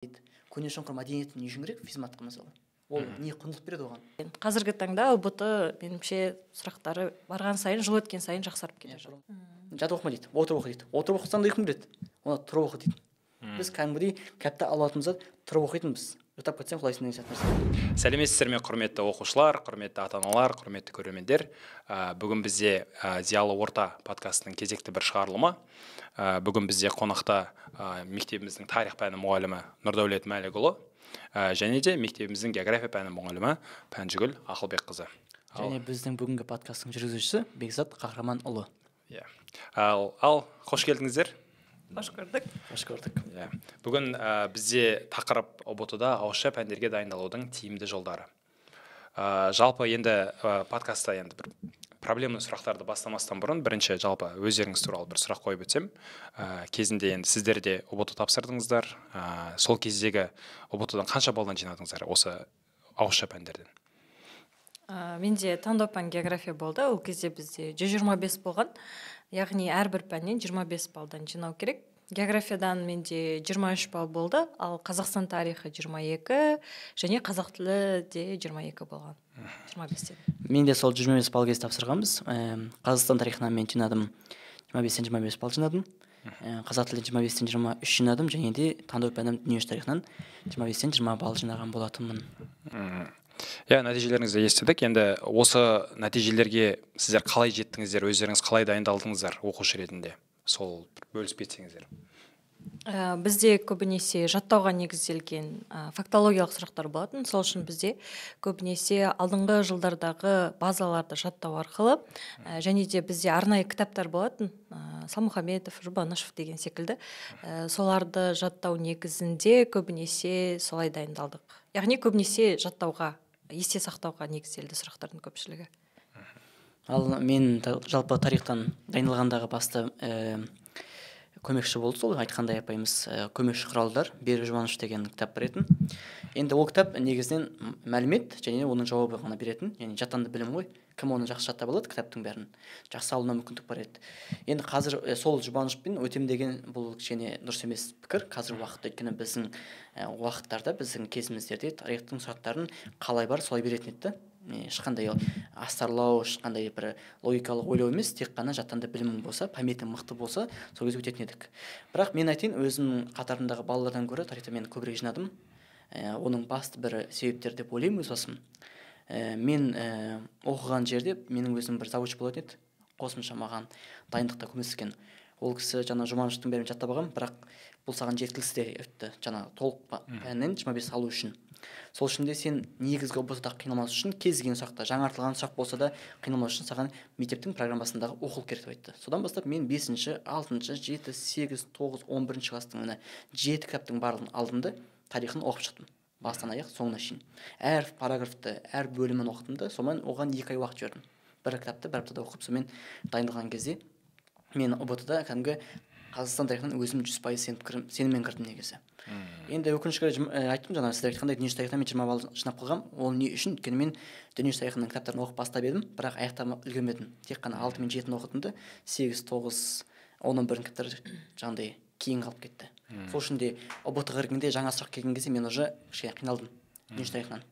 көне шұңқыр мәдениеті не үшін керек физматқа мысалы? Ол не құндылық береді оған? Қазіргі таңда ұбт меніңше сұрақтары барған сайын, жыл өткен сайын жақсарып келе жатыр. Жатып оқыма дейді, отырып оқы дейді. Отырып оқысаң да ұйқың келеді. Оны тұрып оқы дейді. Біз кәдімгідей кітапты алатын зат тұрып оқитынбыз. Ұйықтап кетсең құлайсың деген сияқты нәрсе. Сәлеметсіздер ме, құрметті оқушылар, құрметті ата-аналар, құрметті көрермендер. Бүгін бізде Зиялы орта подкастының кезекті бір шығарылымы. Бүгін бізде қонақта мектебіміздің тарих пәні мұғалімі Нұрдәулет Мәлікұлы және де мектебіміздің география пәні мұғалімі Пәнжігүл Ақылбекқызы. Және біздің бүгінгі подкасттың жүргізушісі Бекзат Қахраманұлы. Ал қош келдіңіздер. Қош көрдік. Қош көрдік. Бүгін бізде тақырып ұбт-да ауызша пәндерге дайындалудың тиімді жолдары. Жалпы енді подкастта енді бір проблемный сұрақтарды бастамастан бұрын бірінші жалпы өздеріңіз туралы бір сұрақ қойып өтсем, кезінде енді сіздер де ұбт тапсырдыңыздар, сол кездегі ұбт-дан қанша балдан жинадыңыздар осы ауызша пәндерден? Менде таңдау пән география болды. Ол кезде бізде 125 болған. Яғни әрбір пәннен 25 балдан жинау керек. Географиядан менде 23 балл болды, ал Қазақстан тарихы 22 және қазақ тілі де 22 болған. 25-тен. Мен де сол 25 балл кезде тапсырғанбыз. Қазақстан тарихынан мен жинадым 25-тен 25 балл жинадым. Қазақ тілінен 25-тен 23 жинадым, және де таңдау пәнім дүниежүзі тарихынан 25-тен 20 балл жинаған болатынмын. Нәтижелеріңізді естідік. Енді осы нәтижелерге сіздер қалай жеттіңіздер, өздеріңіз қалай дайындалдыңыздар оқушы ретінде? Сол бөліспей кетсеңіздер. Бізде көбінесе жаттауға негізделген фактологиялық сұрақтар болатын. Сол үшін бізде көбінесе алдыңғы жылдардағы базаларды жаттау арқылы және де бізде арнайы кітаптар болатын. Салмұхаметов, Жұбанышев деген секілді. Соларды жаттау негізінде көбінесе солай дайындалдық. Яғни көбінесе жаттауға, есте сақтауға негізделді сұрақтардың көпшілігі. Ал мен жалпы тарихтан дайындалғандағы басты көмекші болды сол айтқандай апайымыз көмекші құралдар Бері Жұбаныш деген кітап беретін. Енді ол кітап негізінен мәлімет және оның жауабы ғана беретін, яғни жаттанды білім ғой. Кім оны жақсы жаттап алады, кітаптың бәрін жақсы алуына мүмкіндік бар еді. Енді қазір сол Жұбанышпен өтем деген бұл кішкене дұрыс емес пікір қазіргі уақытта, өйткені біздің уақыттарда, біздің кезіміздерде тарихтың сұрақтарын қалай бар солай беретін еді. Ешқандай астарлау, ешқандай бір логикалық ойлау емес, тек қана жаттанды білімің болса, памятің мықты болса, сол кезде өтетін едік. Бірақ мен айтайын, өзімнің қатарымдағы балалардан гөрі тарихта мен көбірек жинадым. Оның басты бір себептері деп ойлаймын өз басым. Мен оқыған жерде менің өзім бір завуч болатын еді, қосымша маған дайындықта көмектескен. Ол кісі жаңа Жұбаныштың бәрін жаттап алған, бірақ бұл саған жеткіліксіз деп айтты, жаңа толық пәннен 25 алу үшін. Сол үшін де сен негізгі ұбт-да қиналмас үшін кез келген сұрақта, жаңартылған сұрақ болса да қиналмас үшін саған мектептің программасындағы оқу керек деп айтты. Содан бастап мен 5-ші, 6-ші, 7, 8, 9, 11-ші кластың 7 кітаптың барлығын алдым да тарихын оқып шықтым. Бастан аяқ соңына шейін. Әр параграфты, әр бөлімін оқыдым да, сонымен оған 2 ай уақыт жібердім. Бір кітапты бір аптада оқып, сонымен дайындалған кезде мен ұбт-да кәдімгі Қазақстан тарихынан өзім 100% сеніммен кірдім негізі. Енді өкінішке айттым, жаңа сіздер айтқандай дүниежүзі тарихынан мен 20 балл жинап қойғам. Ол не үшін? Өйткені мен дүниежүзі тарихының кітаптарын оқып бастап едім, бірақ аяқтап үлгермедім. Тек қана 6 мен 7-ні оқыдым да 8, 9, 10-11 кітаптар жаңағыдай кейін қалып кетті. Сол үшін де ұбт-ға кіргенде жаңа сұрақ келген кезде мен уже кішкене қиналдым дүниежүзі тарихынан.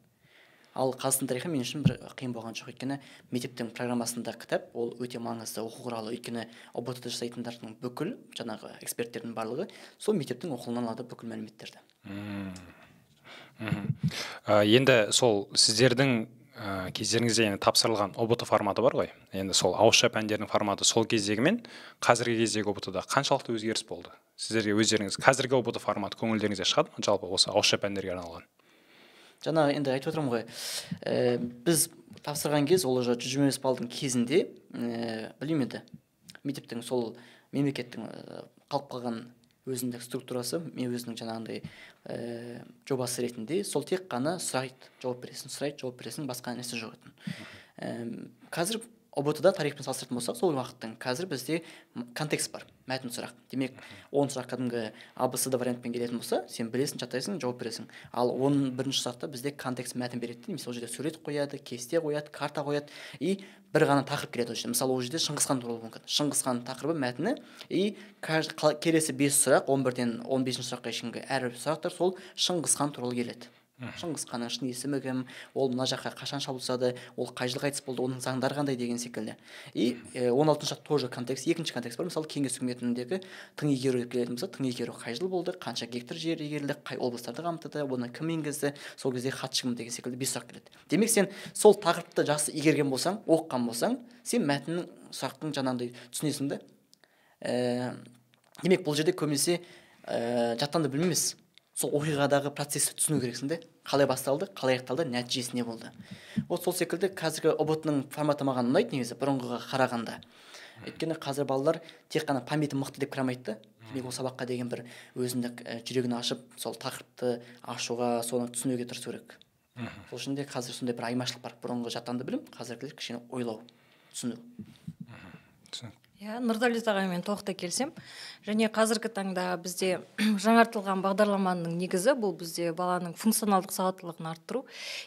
Ал Қазақстан тарихы мен үшін бір қиын болған жоқ, өйткені мектептің программасында кітап ол өте маңызды оқу құралы, өйткені ұбт-ды жасайтындардың бүкіл жаңағы эксперттердің барлығы сол мектептің оқулығынан алады бүкіл мәліметтерді. Енді сол сіздердің кездеріңізде тапсырылған ұбт форматы бар ғой. Енді сол ауызша пәндердің форматы сол кездегі мен қазіргі кездегі ұбт-да қаншалықты өзгеріс болды? Сіздерге өздеріңіз қазіргі ұбт форматы көңілдеріңізге шығады ма, жалпы осы ауызша пәндерге арналған? Жаңа енді айтып отырмын ғой, біз тапсырған кез ол уже 125 балдың кезінде білмеймін еді. Мектептің сол мемлекеттің қалып қалған өзіндік структурасы, мен өзінің жаңағындай жобасы ретінде сол тек қана сұрайды, жауап бересің, сұрайды, жауап бересің, басқа нәрсе жоқ етін. Қазір ұбт-да тарихпен салыстыратын болсақ, сол уақыттың қазір бізде контекст бар, мәтін сұрақ. Демек 10 сұрақ кәдімгі абцд вариантпен келетін болса, сен білесің, жаттайсың, жауап бересің. Ал 11-ші сұрақта бізде контекст мәтін береді. Немесе ол жерде сурет қояды, кесте қояды, карта қояды и бір ғана тақырып келеді ол жерде. Мысалы ол жерде Шыңғыс хан туралы мүмкін. Шыңғыс хан тақырыбы мәтіні и келесі 5 сұрақ 11-ден 15-ші сұраққа шейінгі әр сұрақтар сол Шыңғыс хан туралы келеді. Шыңғыс ханның шын есімі кім, ол мына жаққа қашан шабуыл жасады, ол қай жылы қайтыс болды, оның заңдары қандай деген секілді. И 16-шы тоже контекст, екінші контекст бар. Мысалы кеңес үкіметіндегі тың игеру келетін болса, тың игеру қай жыл болды, қанша гектар жер игерілді, қай облыстарды қамтыды, оны кім енгізді, сол кезде хатшы кім деген секілді 5 сұрақ келеді. Демек сен сол тақырыпты жақсы игерген болсаң, оқыған болсаң, сен мәтіннің сұрақтың жаңағындай түсінесің де. Демек бұл жерде көбінесе жаттанды білмейміз. Сол оқиғадағы процесті түсіну керексің де, қалай басталды, қалай аяқталды, нәтижесі не болды. Вот сол секілді қазіргі ұбт-ның форматы маған ұнайды негізі бұрынғыға қарағанда. Өйткені қазір балалар тек қана памяті мықты деп қарамайды да. Демек ол сабаққа деген бір өзіндік жүрегін ашып, сол тақырыпты ашуға, соны түсінуге тырысу керек. Сол үшін де қазір сондай бір айырмашылық бар. Бұрынғы жаттанды білім, қазіргілер кішкене ойлау, түсіну. Иә, Нұрдәулет ағаймен толықтай келсем. Және қазіргі таңда бізде жаңартылған бағдарламаның негізі бұл бізде баланың функционалдық сауаттылығын арттыру.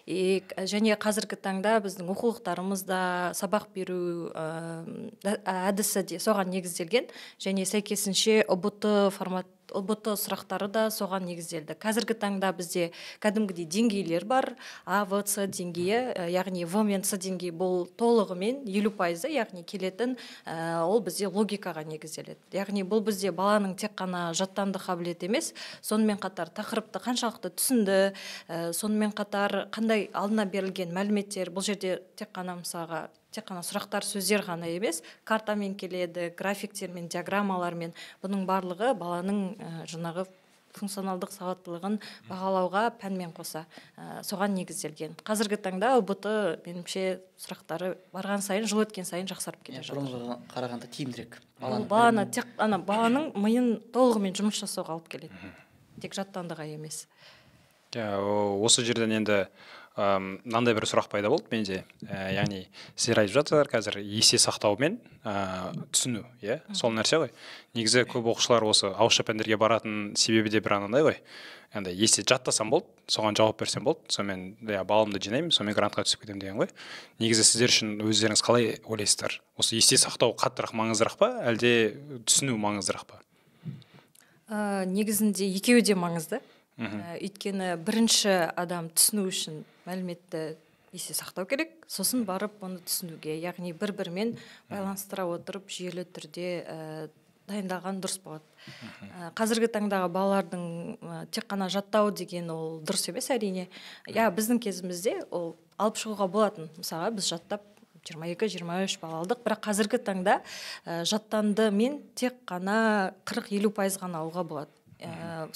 Және қазіргі таңда біздің оқулықтарымызда сабақ беру әдісі де соған негізделген. Және сәйкесінше ұбт сұрақтары да соған негізделді. Қазіргі таңда бізде кәдімгідей деңгейлер бар. А, В, С деңгейі, яғни В мен С деңгейі бұл толығымен 50%, яғни келетін, ол бізде логикаға негізделеді. Яғни бұл бізде баланың тек қана жаттанды қабілет емес, сонымен қатар тақырыпты қаншалықты түсінді, сонымен қатар қандай алдына берілген мәліметтер, бұл жерде тек қана мысалға тек қана сұрақтар, сөздер ғана емес, картамен келеді, графиктермен, диаграммалармен. Бұның барлығы баланың жаңағы функционалдық сауаттылығын бағалауға пәнмен қоса соған негізделген. Қазіргі таңда ұбт меніңше сұрақтары барған сайын, жыл өткен сайын жақсарып келе жатыр. Бұрынғыға қарағанда тиімдірек. Баланы тек қана баланың миын толығымен жұмыс жасауға алып келеді. Тек жаттандыға емес. Осы жерден енді мынандай бір сұрақ пайда болды менде. Яғни сіздер айтып жатсыздар қазір есе сақтау мен түсіну, иә? Сол нәрсе ғой. Негізі көп оқушылар осы ауызша пәндерге баратын себебі де бір анандай ғой. Енді есе жаттасам болды, соған жауап берсем болды, сонымен балымды жинаймын, сонымен грантқа түсіп кетемін деген ғой. Негізі сіздер үшін өздеріңіз қалай ойлайсыздар? Осы есе сақтау қаттырақ маңыздырақ па, әлде түсіну маңыздырақ па? Негізінде екеуі де маңызды. Өйткені бірінші адам түсіну үшін мәліметті есе сақтау керек, сосын барып оны түсінуге, яғни бір-бірімен байланыстыра отырып жүйелі түрде дайындаған дұрыс болады. Қазіргі таңдағы балалардың тек қана жаттау деген ол дұрыс емес әрине. Біздің кезімізде ол алып шығуға болатын. Мысалға біз жаттап 22-23 бал алдық, бірақ қазіргі таңда жаттанды мен тек қана 40-50% ғана алуға болады.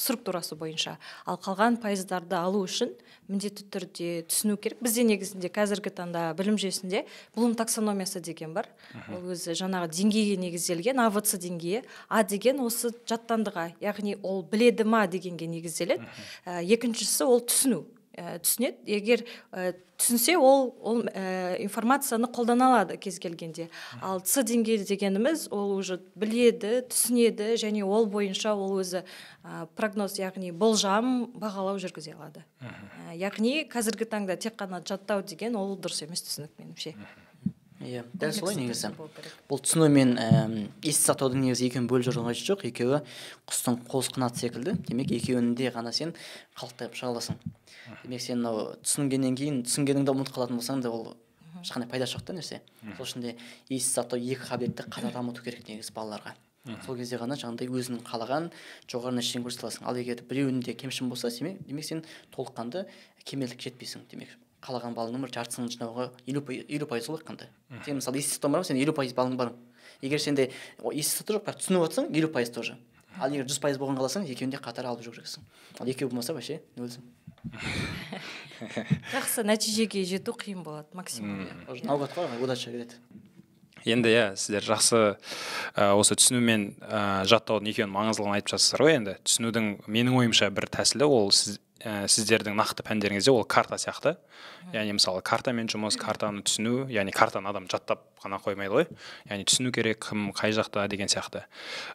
Структурасы бойынша. Ал қалған пайыздарды алу үшін міндетті түрде түсіну керек. Бізде негізінде қазіргі таңда білім жүйесінде Блум таксономиясы деген бар. Ол өзі жаңағы деңгейге негізделген, А, В, С деңгейі. А деген осы жаттандыға, яғни ол біледі ма дегенге негізделеді. Екіншісі ол түсіну. Түсінеді. Егер түсінсе ол информацияны қолдана алады кез келгенде. Ал С деңгейі дегеніміз ол уже біледі, түсінеді және ол бойынша ол өзі прогноз, яғни болжам, бағалау жүргізе алады. Яғни қазіргі таңда тек қана жаттау деген ол дұрыс емес түсінік меніңше. Иә, дәл солай негізі. Бұл түсіну мен есе сақтаудың негізі екеуін бөліп жүрген қажеті жоқ. Екеуі құстың қос қанаты секілді. Демек екеуінде ғана сен қалықтап шыға аласың. Демек сен түсінгеннен кейін түсінгеніңді ұмытып қалатын болсаң да ол ешқандай пайда жоқ та нәрсе. Сол үшін де есе сақтау екі қабілетті қатар дамыту керек негізі балаларға. Сол кезде ғана жаңағыдай өзінің қалаған жоғары нәтижені көрсете аласың. Ал егер біреуінде кемшін болса, демек сен толыққанды кемелдік жетпейсің. Демек қалаған балыңның бір жартысын жинауға 50% олар қандай. Сен мысалы есе сақтау бар, сен 50% балың бар. Егер сенде есе сақтау жоқ, бірақ түсініп отырсаң 50% тоже. Ал егер 100% болған қаласаң, екеуінде қатар алып жүресің. Ал екеуі болмаса вообще нөлсің. Жақсы нәтижеге жету қиын болады максимум. Наугад қой, удача келеді. Енді сіздер жақсы осы түсіну мен жаттаудың екеуінің маңыздылығын айтып жатсыздар ғой. Енді түсінудің менің ойымша бір тәсілі ол сіздердің нақты пәндеріңізде ол карта сияқты. Яғни мысалы картамен жұмыс, картаны түсіну, яғни картаны адам жаттап қана қоймайды ғой. Яғни түсіну керек, кім қай жақта деген сияқты.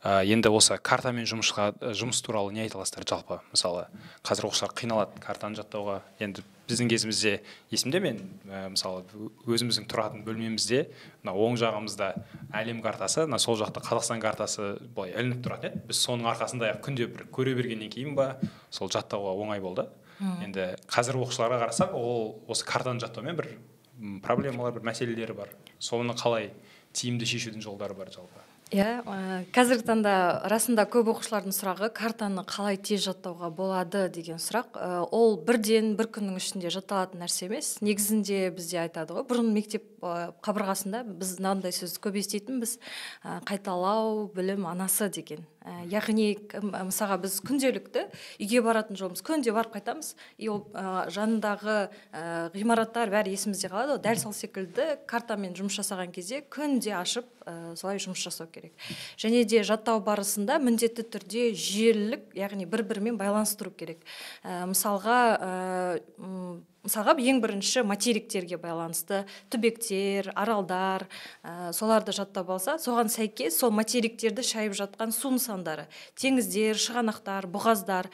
Енді осы картамен жұмыс туралы не айта аласыздар жалпы? Мысалы, қазір оқушылар қиналады картаны жаттауға. Енді біздің кезімізде есімде мен мысалы өзіміздің тұратын бөлмемізде оң жағымызда әлем картасы, сол жақта Қазақстан картасы былай ілініп тұратын еді. Біз соның арқасында күнде бір көре бергеннен кейін ба сол жаттауға оңай болды. Енді қазір оқушыларға қарасақ, ол осы картаны жаттаумен бір проблемалар, бір мәселелері бар. Соны қалай тиімді шешудің жолдары бар жалпы? Иә, қазіргі таңда расында көп оқушылардың сұрағы картаны қалай тез жаттауға болады деген сұрақ. Ол бірден бір күннің ішінде жатталатын нәрсе емес. Негізінде бізде айтады ғой, бұрын мектеп қабырғасында біз мынандай сөзді көп еститінбіз, қайталау білім анасы деген. Яғни мысалға біз күнделікті үйге баратын жолымыз, күнде барып қайтамыз, и ол жанындағы ғимараттар бәрі есімізде қалады. Дәл сол секілді картамен жұмыс жасаған кезде күнде ашып солай жұмыс жасау керек. Және де жаттау барысында міндетті түрде жүйелілік, яғни бір-бірімен байланыстыру керек. Мысалға ең бірінші материктерге байланысты түбектер, аралдар, соларды жаттап алса, соған сәйкес сол материктерді шайып жатқан су нысандары, теңіздер, шығанақтар, бұғаздар,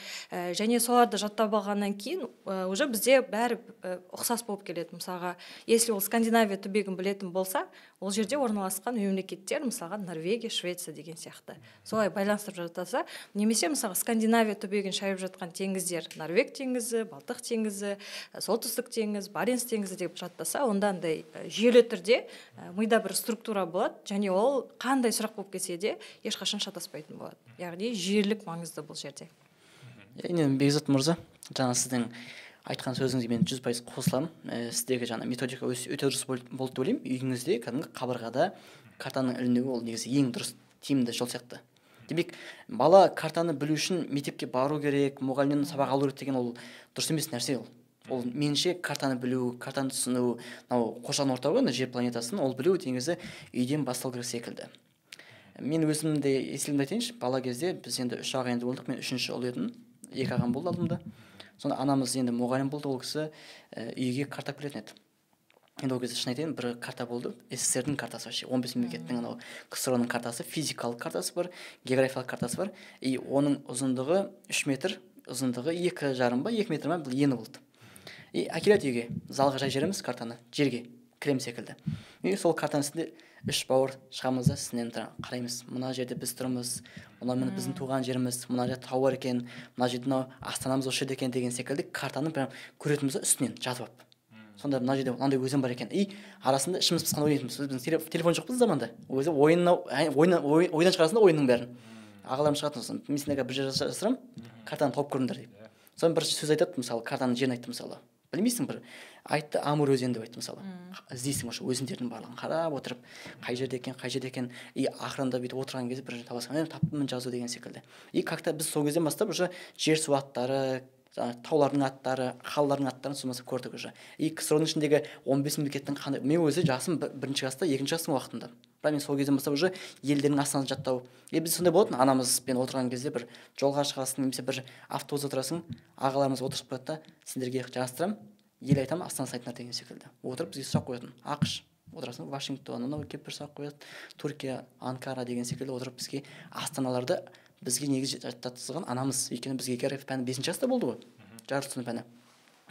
және соларды жаттап алғаннан кейін уже бізде бәрі ұқсас болып келеді. Мысалға, если ол Скандинавия түбегін білетін болса, ол жерде орналасқан мемлекеттер, мысалға Норвегия, Швеция деген сияқты. Солай байланыстырып жатаса, немесе мысалға Скандинавия түбегін шайып жатқан теңіздер, Норвег теңізі, Балтық теңізі, солтүстік теңіз, Баренц теңізі деп жаттаса, онда андай жүйелі түрде мида бір структура болады, және ол қандай сұрақ болып келсе де ешқашан шатаспайтын болады. Яғни жүйелілік маңызды бұл жерде. Енді Бекзат мырза, жаңа сіздің айтқан сөзіңізге мен 100% қосыламын. Сіздегі жаңа методика өте дұрыс болды деп ойлаймын. Үйіңізде кәдімгі қабырғада картаның ілінуі ол негізі ең дұрыс тиімді жол сияқты. Демек, бала картаны білу үшін мектепке бару керек, мұғалімнен сабақ алу керек деген ол дұрыс емес нәрсе ол. Ол меніңше картаны білу, картаны түсіну, қоршаған орта ғой, жер планетасын ол білу негізі үйден басталу керек секілді. Мен өзімде есімді айтайыншы, бала кезде біз енді 3 ағайынды болдық, мен 3-ші ұл едім, 2 ағам болды алдымда. Сонда анамыз енді мұғалім болды, ол кісі үйге карта келетін еді. Енді ол кезде шын айтайын, бір карта болды, СССР-дің картасы вообще, 15 мемлекеттің КСР-ның картасы, физикалық картасы бар, географиялық картасы бар, и оның ұзындығы 3 метр, ұзындығы 2,5 ба, 2 метр ма, бұл ені болды. И әкеледі үйге, залға жай жереміз картаны, жерге, крем секілді. И сол картаның үстінде 3 бауыр шығамыз да, сізден қараймыз, мына жерде біз тұрмыз, мына біздің туған жеріміз, мына жерде тау бар екен, мына жерде астанамыз осы жерде екен деген секілді картаны прям көретініміз үстінен жазып алып. Сонда мына жерде мынандай өзен бар екен. И арасында ішіміз пысқан ойнайтынбыз. Біздің телефон жоқ біз заманда. Өзі ойдан шығарасың да ойынның бәрін. Ағаларым шығатын, мен сендерге бір жер жасырамын, картаны тауып көріңдер деп. Соны бір сөз айтады, мысалы, картаның жерін айтты, мысалы. Білмейсің, бір айтты, Амур өзені деп айтты, мысалы. Іздейсің осы өзендердің барлығын қарап отырып, қай жерде екен, и ақырында бүйтіп отырған кезде бір табасың, таптым жазу деген секілді. И как-то біз сол кезден бастап уже жер су аттары, таулардың аттары, қалалардың аттарын сумаса көрдік уже. И КСР-ның ішіндегі 15 мемлекеттің қандай, мен өзі жасым 1-ші класста, 2-ші класстың уақытында. Бірақ мен сол кезден бастап уже елдердің астанасын жаттау. Біз сондай болатын, анамызбен отырған кезде бір жолға шығасың, немесе бір автобусқа отырасың, ағаларымыз отырып қояды да, сендерге жарастырамын, ел айтамын, астанасын айтыңдар деген секілді. Отырып бізге сұрақ қоятын. ақш отырасың, Вашингтон, анау келіп бір сұрақ қояды, Түркия, Анкара деген секілді отырып бізге астаналарды бізге негізі жаттатқызған анамыз. Өйткені бізге география пәні 5-ші класста болды ғой, жаратылыстану пәні.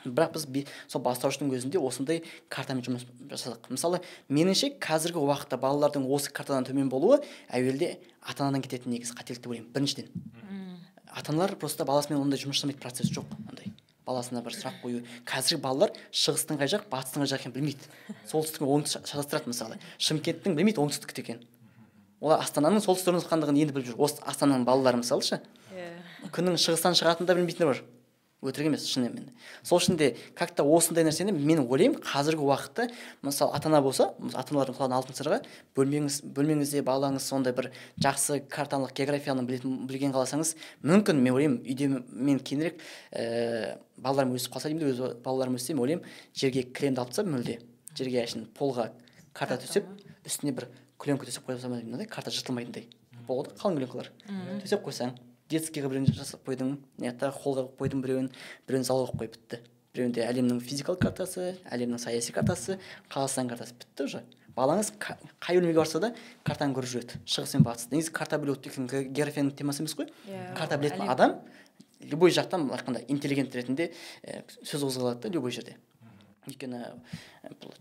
Бірақ біз сол бастауыштың өзінде осындай картамен жұмыс жасадық. Мысалы, меніңше қазіргі уақытта балалардың осы картадан төмен болуы әуелде ата-анадан кететін негізі қателік деп ойлаймын. Біріншіден, ата-аналар просто баласымен ондай жұмыс жасамайды, процесс жоқ ондай. Баласына бір сұрақ қою. Қазіргі балалар шығыстың қай жақ, батыстың қай жақ екенін білмейді. Солтүстік оңтүстік шатастырады, мысалы. Шымкенттің білмейді оңтүстікті екенін. Олар Астананың солтүстік орналасқандығын енді біліп жүр. Осы Астананың балалары мысалшы. Күннің шығыстан шығатынын да білмейтіндер бар. Өтірік емес, шынымен. Сол үшін де как-то осындай нәрсені мен ойлаймын, қазіргі уақытта, мысалы, ата-ана болса, ата-аналар мысалы алтын сырға бөлмеңізде балаңыз сондай бір жақсы карталық географияны білген қаласаңыз, мүмкін мен ойлаймын, үйде мен кейінірек балаларым өсіп қалса деймін, өз балаларым өссе, мен ойлаймын, жерге кремді алып тастап мүлде, жерге әшейін полға карта төсеп, үстіне бір пленка төсеп қойсам деймін, карта жыртылмайтындай. Болды, қалың пленкалар. Төсеп қойсаң, детскийге біреуін жасап қойдың, қолға қойдың біреуін залға қойып бітті. Біреуінде әлемнің физикалық картасы, әлемнің саяси картасы, Қазақстан картасы бітті уже. Балаңыз қай бөлмеге барса да картаны көріп жүреді, шығыс пен батыс. Негізі карта білу деген географияның темасы емес қой. Карта білетін адам любой жақтан айтқанда интеллигент ретінде сөз қозғалады да любой жерде. Өйткені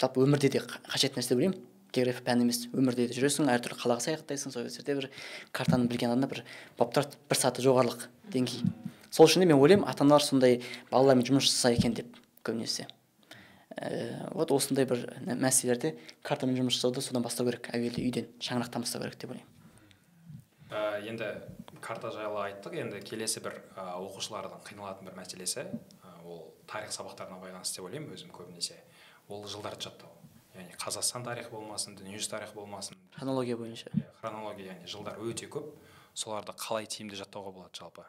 жалпы өмірде де қажет нәрсе білемін. География пән емес, өмірде де жүресің, әртүрлі қалаға саяхаттайсың, сол жерде бір картаны білген адамда бір баптар бір саты жоғарылық деңгей. Сол үшін де мен ойлаймын, ата-аналар сондай балалармен жұмыс жасаса екен деп көбінесе. Вот осындай бір мәселелерде картамен жұмыс жасауды содан бастау керек, әуелде үйден, шаңырақтан бастау керек деп ойлаймын. Енді карта жайлы айттық, енді келесі бір оқушылардың қиналатын бір мәселесі, ол тарих сабақтарына байланысты деп ойлаймын өзім көбінесе. Ол жылдарды жаттау. Яғни Қазақстан тарихы болмасын, дүниежүзі тарихы болмасын. Хронология бойынша. Хронология, яғни жылдар өте көп. Соларды қалай тиімді жаттауға болады жалпы?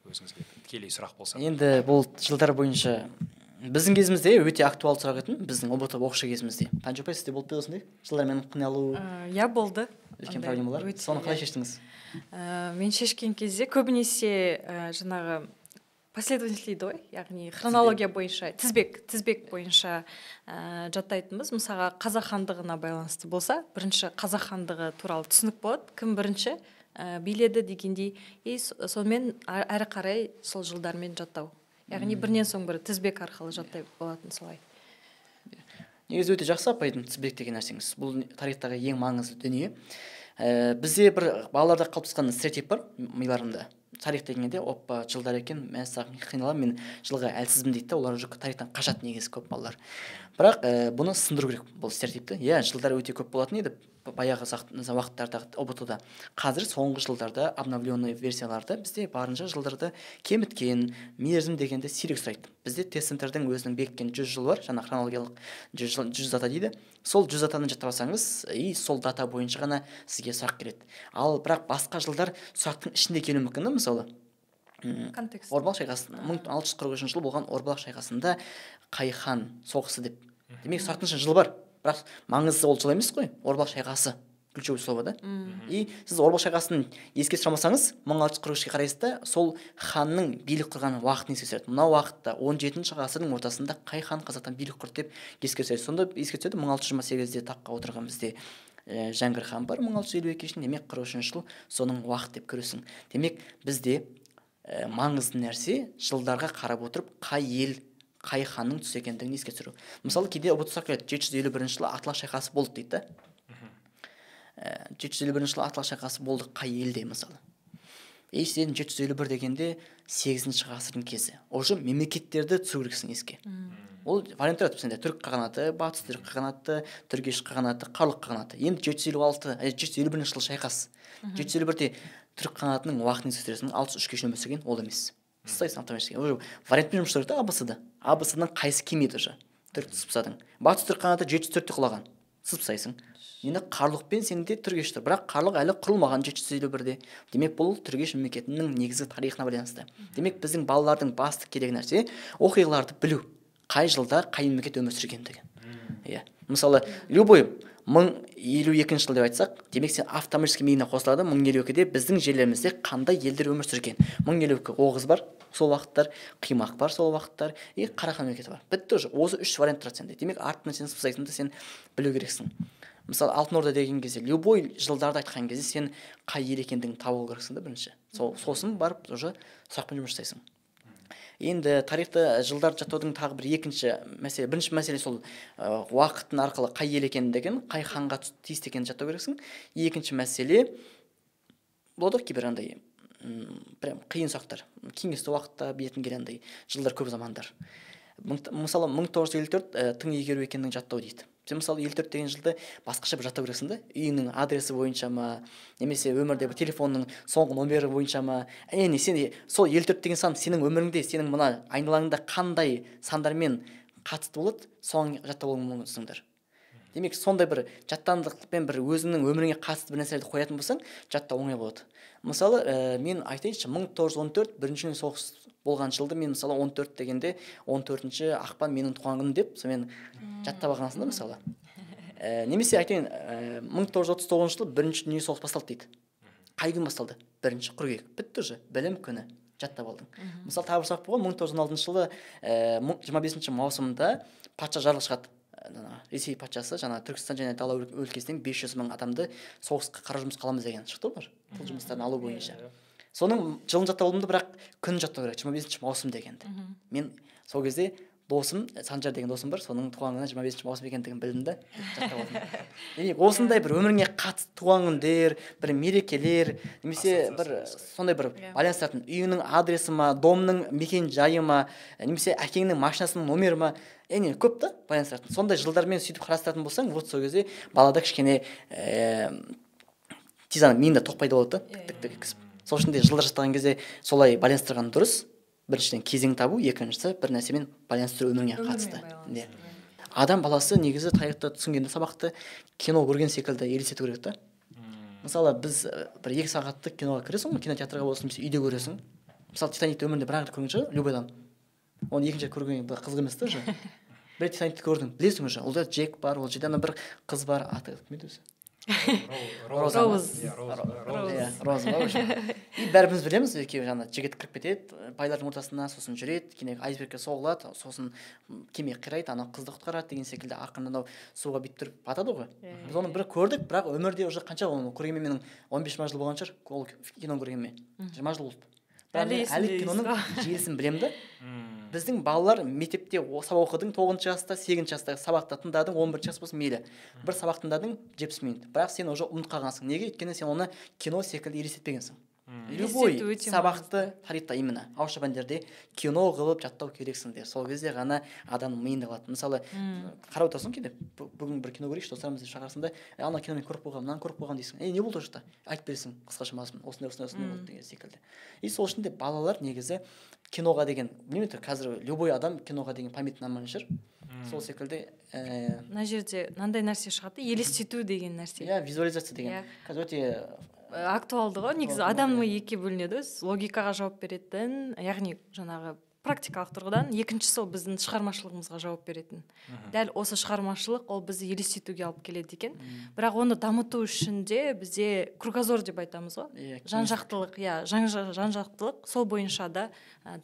Өзіңізге тікелей сұрақ болса. Енді бұл жылдар бойынша біздің кезімізде өте актуалды сұрақ етін, біздің ОБТ оқушы кезімізде. Танжопай, сізде болып па осындай? Жылдармен қиналу? Иә, болды. Үлкен проблемалар. Соны қалай шештіңіз? Мен шешкен кезде көбінесе жаңағы последовательность дейді ғой, яғни хронология бойынша, тізбек бойынша жаттайтынбыз. Мысалға қазақ хандығына байланысты болса, бірінші қазақ хандығы туралы түсінік болады, кім бірінші биледі дегендей, сонымен әрі қарай сол жылдармен жаттау. Яғни бірінен соң бірі тізбек арқылы жаттай болатын солай. Негізі өте жақсы апайдың тізбек деген нәрсеңіз. Бұл тарихтағы ең маңызды дүние. Бізде бір балаларда қалыптасқан стереотип бар миларында. Тарих дегенде оппа жылдар екен, мен саған қиналамын, мен жылға әлсізбін дейді, олар уже тарихтан қашады негізі көп балалар. Бірақ бұны сындыру керек бұл стереотипті. Иә, жылдар өте көп болатын еді баяғы уақыттарда ОБТ-да. Қазір соңғы жылдарда обновленный версияларда бізде барынша жылдарды кеміткен, мерзім дегенде сирек сұрайды. Бізде тест-центрдің өзінің бекіткен 100 жыл бар, жаңа хронологиялық 100 дата дейді. Сол 100 датаны жаттап сол дата бойынша ғана сізге сұрақ келеді. Ал бірақ басқа жылдар сұрақтың ішінде келуі мүмкін, мысалы Орбұлақ шайқасы 1643 жылы болған Орбұлақ шайқасында қай хан соғысы деп. Демек сұрақтың ішінде жыл бар. Бірақ маңызды ол жыл емес қой, Орбұлақ шайқасы ключевой слово да. И сіз Орбұлақ шайқасын еске сұрамасаңыз, 1643-ге қарайсыз да, сол ханның билік құрған уақытын еске түсіреді. Мына уақытта 17-ші ғасырдың ортасында қай хан Қазақтан билік құрды деп еске түсіреді. Сонда еске түседі 1628-де таққа отырған бізде Жәңгір хан бар 1652 шін, демек 43 жыл соның уақыт деп көресің. Демек бізде маңызды нәрсе жылдарға қарап отырып қай ел қай ханның түсі екендігін еске түсіру. Мысалы кейде ұбытсақ келеді 751 жылы Атлас шайқасы болды дейді да. 751 жылы Атлас шайқасы болды қай елде мысалы. Сен 751 дегенде 8-ші ғасырдың кезі. Уже мемлекеттерді түсіру керексің еске. Ол варианттар сенде түрік қағанаты, батыс түрік қағанаты, түргеш қағанаты, қарлық қағанаты. Енді 751 жылы шайқас. 751-де түрік қағанатының уақытын еске түсіресің, 63-ге шейін өмір сүрген ол емес. Сызсайсың автоматически. Уже вариантпен жұмыс жасайды абысыда. Абысыдан қайсы келмейді уже. Түрік сызсадың. Батыс түрік қағанаты 704-те құлаған. Сызсайсың. Енді қарлықпен сенде түргеш тұр. Бірақ қарлық әлі құрылмаған 751-де. Демек бұл түргеш мемлекетінің негізгі тарихына байланысты. Демек біздің балалардың басты керек нәрсе оқиғаларды білу. Қай жылда қай мемлекет өмір сүргендігі. Иә. Мысалы, любой 1052 жыл деп айтсақ, демек сен автоматически миыңа қосылады 1052-де біздің жерлерімізде қандай елдер өмір сүрген. 1052 Оғыз бар, сол уақыттар, Қимақ бар, сол уақыттар, и Қарахан мемлекеті бар. Бітті уже. Осы 3 вариант тұрады сенде. Демек артынан сен сызсайсың да сен білу керексің. Мысалы, Алтын Орда деген кезде, любой жылдарды айтқан кезде сен қай ел екендігін табу керексің да бірінші. Сосын барып уже сұрақпен жұмыс жасайсың. Енді тарихты жылдарды жаттаудың тағы бір екінші мәселе, бірінші мәселе сол уақыттың арқылы қай ел екендігін, қай ханға тиісті екенін жаттау керексің. Екінші мәселе болады кейбір андай прям қиын сұрақтар. Кеңесті уақытта білетін келгендей жылдар көп замандар. Мысалы 1954 тың игеру екендігін жаттау дейді. Сен мысалы 54 деген жылды басқаша бір жаттау керексің да, үйіңнің адресі бойынша ма, немесе өмірде бір телефонның соңғы номері бойынша ма. Сен сол 54 деген сан сенің өміріңде, сенің мына айналаңда қандай сандармен қатысты болады, соны жаттап алуың мүмкінсіңдер. Демек сондай бір жаттандықпен бір өзіңнің өміріңе қатысты бір нәрселерді қоятын болсаң, жаттау оңай болады. Мысалы, мен айтайыншы 1914 бірінші соғыс болған жылды мен мысалы 14 дегенде 14-ші ақпан менің туған күнім деп сонымен жаттап алғансың да мысалы. Немесе айтайын 1939 жылы бірінші дүние соғыс басталды дейді. қай күн басталды? 1 қыркүйек. Бітті уже, білім күні. Жаттап алдың. Мысалы тағы бір сұрақ болған 1916 жылы 25 маусымда патша жарлық шығады. Ресей патшасы жаңа Түркістан және Дала өлкесінен 500 мың адамды соғысқа қара жұмыс қаламыз деген шықты олар. Бұл жұмыстарын алу бойынша. Соның жылын жаттап алдым да, бірақ күн жаттау керек. 25 маусым дегенді. Мен сол кезде досым, Санжар деген досым бар, соның туған күні 25 маусым екендігін білдім да, жаттап алдым. Осындай бір өміріңе қатысты туған күндер, бір мерекелер, немесе бір сондай бір байланыстыратын үйіңнің адресі ма, домның мекен жайы ма, немесе әкеңнің машинасының номері ма, көп та байланыстыратын. Сондай жылдармен сөйтіп қарастыратын болсаң, вот сол кезде балада кішкене тизаны миында тоқпайды болады да, тік-тік. Сол үшін де жылдар жаттаған кезде солай байланыстырған дұрыс. Біріншіден кезең табу, екіншісі бір нәрсемен байланыстыру өміріңе қатысты. Адам баласы негізі тарихты түсінгенде сабақты кино көрген секілді елестету керек та. Мысалы біз бір 2 сағаттық киноға кіресің, кинотеатрға болсын, немесе үйде көресің. Мысалы Титаникті өмірінде бір-ақ рет көрген шығар, любой адам. Оны екінші рет көрген қызық емес та уже. Бір рет Титаникті көрдің, білесің уже. Ол да Джек бар, ол жерде бір қыз бар, аты кім еді өзі? Роуз. И бәріміз білеміз, екеуі жаңа жігіт кіріп кетеді, байлардың ортасына, сосын жүреді, кейін айсбергке соғылады, сосын кеме қирайды, ана қызды құтқарады деген секілді ақырында анау суға бүйтіп тұрып батады ғой. Біз оны бір көрдік, бірақ өмірде уже қанша оны көргенмен менің 15 жыл болған шығар, ол киноны көргенме. 20 жыл болды. Әлі киноның желісін білемін да. Біздің балалар мектепте сабақ оқыдың 9 жаста, 8 жаста сабақта тыңдадың, 11 жас болсын мейлі. Бір сабақ тыңдадың 70 минут. Бірақ сен уже ұмытып қалғансың. Неге? Өйткені сен оны кино секілді елестетпегенсің. Любой сабақты тарихта именно ауызша пәндерде кино қылып жаттау керексіңдер. Сол кезде ғана адамның миында қалады. Мысалы, қарап отырсың кейде, бүгін бір кино көрейікші, достарымызды шақырсың да, ана киноны көріп болғам, мынаны көріп болғам дейсің. Не болды осы? Айтып бересің, қысқаша мазмұн, осындай болды деген секілді. И сол үшін де балалар негізі киноға деген, білмеймін, қазір любой адам киноға деген памятін алмаған шығар. Сол секілді мына жерде мынандай нәрсе шығады, елестету деген нәрсе. Иә, визуализация деген. Қазір өте актуалды ғой, негізі адамның екіге бөлінеді. Логикаға жауап беретін, яғни жаңағы практикалық тұрғыдан, екіншісі ол біздің шығармашылығымызға жауап беретін. Дәл осы шығармашылық ол бізді елестетуге алып келеді екен. Бірақ оны дамыту үшін де бізде кругозор деп айтамыз ғой. Жан-жақтылық, жан-жақтылық сол бойынша да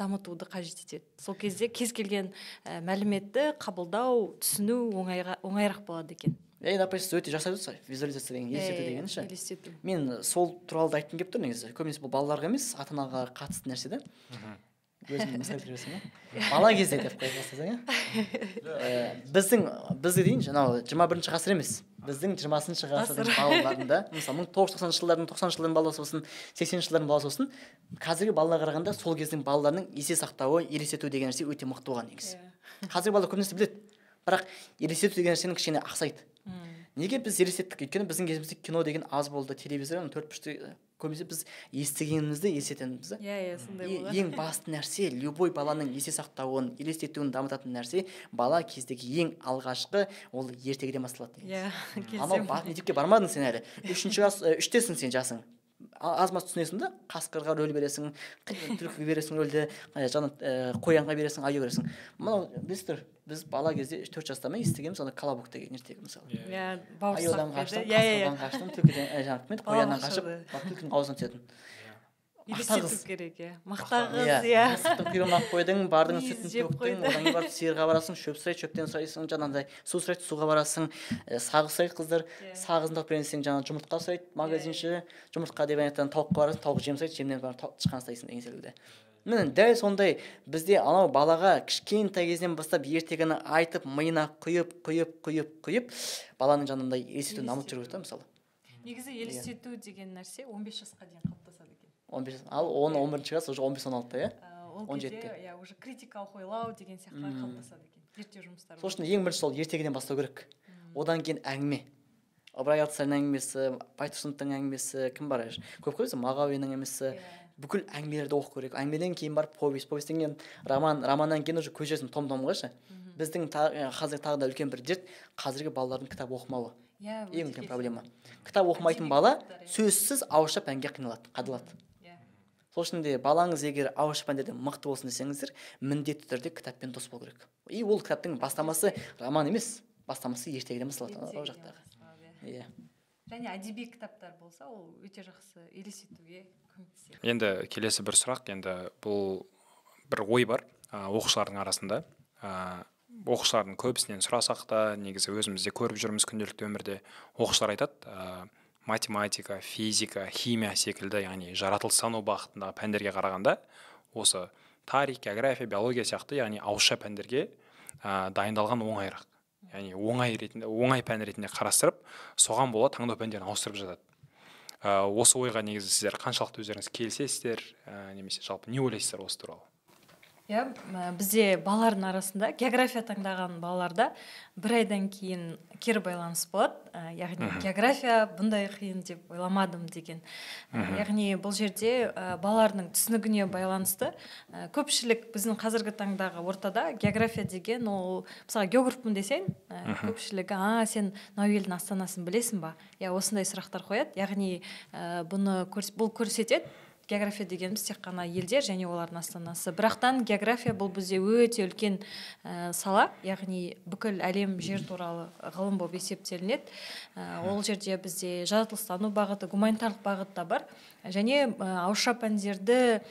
дамытуды қажет етеді. Сол кезде кез келген мәліметті қабылдау, түсіну оңайырақ болады екен. Допустим, өте жасап отырсыз, визуализация деген, елестету деген ше. Мен сол туралы да айтқым келіп тұр негізі. Көбінесе бұл балаларға емес, ата-анаға қатысты нәрсе да. Өзіңді мысал келтіресің ба? Бала кезде деп қойып бастасаң, бізді дейін, жаңағы 21 ғасыр емес. Біздің 20 ғасырдың балаларында, мысалы 1990 жылдардың, 90 жылдардың баласы болсын, 80 жылдардың баласы болсын, қазіргі балаларға қарағанда сол кездің балаларының есе сақтауы, елестету деген нәрсе өте мықты болған негізі. Қазіргі балалар көп нәрсе біледі, бірақ елестету деген нәрсенің кішкене ақсайды. Неге біз елестеттік? Өйткені біздің кезімізде кино деген аз болды, телевизордан 4-5 көбінесе біз естігенімізді елестетеміз. Сондай болады. Ең басты нәрсе, любой баланың есе сақтауын, елестетуін дамытатын нәрсе, бала кездегі ең алғашқы ол ертегіден басталады. Анау мектепке бармадың сен әлі. 3-тесің сен жасың. Аз-маз түсінесің да, қасқырға рөл бересің, түлкіге бересің рөлді, қоянға бересің, аю бересің. Мынау білесіздер, біз бала кезде 4 жаста ма естігенбіз, ана колобок деген ертегі мысалы. Аюдан қаштым, қасқырдан қаштым, түлкіден, қояннан қашып, түлкінің аузына түсетін. Елестету керек, мақтағыз, мысықтың құйрығын алып қойдың, бардың сүтін төктің, одан кейін барып сиырға барасың, шөп сұрайды, шөптен сұрайсың, жаңағындай су сұрайды, суға барасың, сағы сұрайды қыздар, сағызын тауып бересің, жаңағы жұмыртқа сұрайды, магазинші, жұмыртқа деп айтатын тауыққа барасың, тауық жем сұрайды, жемнен барып тышқан ұстайсың деген секілді. Міне дәл сондай бізде анау балаға кішкентай кезінен бастап ертегіні айтып, миына құйып, баланың жанында елестетуін дамытып жүру керек та мысалы. Негізі елестету деген нәрсе 15 жасқа дейін қалыптасады екен. 15, ал 10-11 класс уже 15-16-та, Ол кезде уже критикалық ойлау деген сияқтылар қалыптасады екен. Зерттеу жұмыстары. Сол үшін ең бірінші сол ертегіден бастау керек. Одан кейін әңгіме. Ыбырай Алтынсариннің әңгімесі, Байтұрсыновтың әңгімесі, кім бар? Көп қой, Мағауиннің әңгімесі. Бүкіл әңгімелерді оқу керек. Әңгімеден кейін барып повестен кейін романнан кейін уже көшесің том-том қойшы. Біздің қазір тағы да үлкен бір дерт қазіргі балалардың кітап оқымауы. Ең үлкен проблема. Кітап оқымайтын бала сөзсіз ауызша пәнге қиналады, қадалады. Сол үшін де балаңыз егер ауызша пәндерде мықты болсын десеңіздер, міндетті түрде кітаппен дос болу керек. И ол кітаптың бастамасы роман емес, бастамасы ертегіден басталады ол жақтағы. және әдеби кітаптар болса ол өте жақсы елестетуге көмектеседі. Енді келесі бір сұрақ, енді бұл бір ой бар оқушылардың арасында. Оқушылардың көбісінен сұрасақ та, негізі өзімізде көріп жүрміз күнделікті өмірде, оқушылар айтады, математика, физика, химия секілді, яғни жаратылыстану бағытындағы пәндерге қарағанда, осы тарих, география, биология сияқты, яғни ауызша пәндерге дайындалған оңайырақ. Яғни оңай пән ретінде қарастырып, соған бола таңдау пәндерін ауыстырып жатады. Осы ойға негізі сіздер қаншалықты өздеріңіз келісесіздер, немесе жалпы не ойлайсыздар осы туралы? Иә, бізде балалардың арасында география таңдаған балаларда бір айдан кейін кері байланыс болады. Яғни география бұндай қиын деп ойламадым деген. Яғни бұл жерде балалардың түсінігіне байланысты. Көпшілік біздің қазіргі таңдағы ортада география деген ол, мысалы, географпын десең, көпшілігі, сен Науилдің астанасын білесің ба? Я осындай сұрақтар қояды. Яғни бұл көрсетеді. География дегеніміз тек қана елдер және олардың астанасы. Бірақтан география бұл бізде өте үлкен сала, яғни бүкіл әлем жер туралы ғылым болып есептелінеді. Ол жерде бізде жаратылыстану бағыты, гуманитарлық бағыт та бар. Және ауызша пәндерді